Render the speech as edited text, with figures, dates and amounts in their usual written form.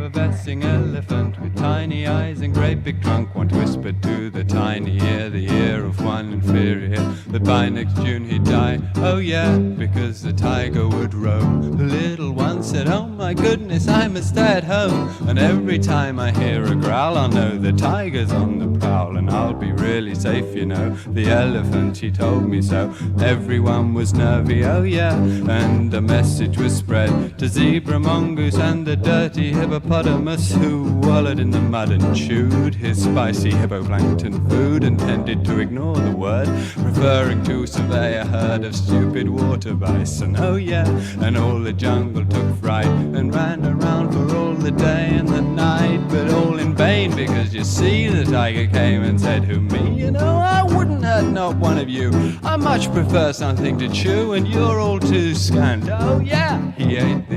effervescing elephant with tiny eyes and great big trunk, once whispered to the tiny ear, the ear of one inferior, that by next June he'd die. Oh yeah, because the tiger would roam. The little one said, oh my goodness, I must stay at home. And every time I hear a growl, I'll know the tiger's on the prowl, and I'll be really safe, you know. The elephant, he told me so. Everyone was nervy, oh yeah, and a message was spread to zebra, mongoose, and the dirty hippopotamus, who wallowed in the mud and chewed his spicy hippoplankton food and tended to ignore the word, referring to survey a herd of stupid water bison. Oh yeah, and all the jungle took fright and ran around for all the day and the night, but all in vain, because you see the tiger came and said, who, me? You know, I wouldn't hurt not one of you. I much prefer something to chew, and you're all too scant. Oh yeah, he ate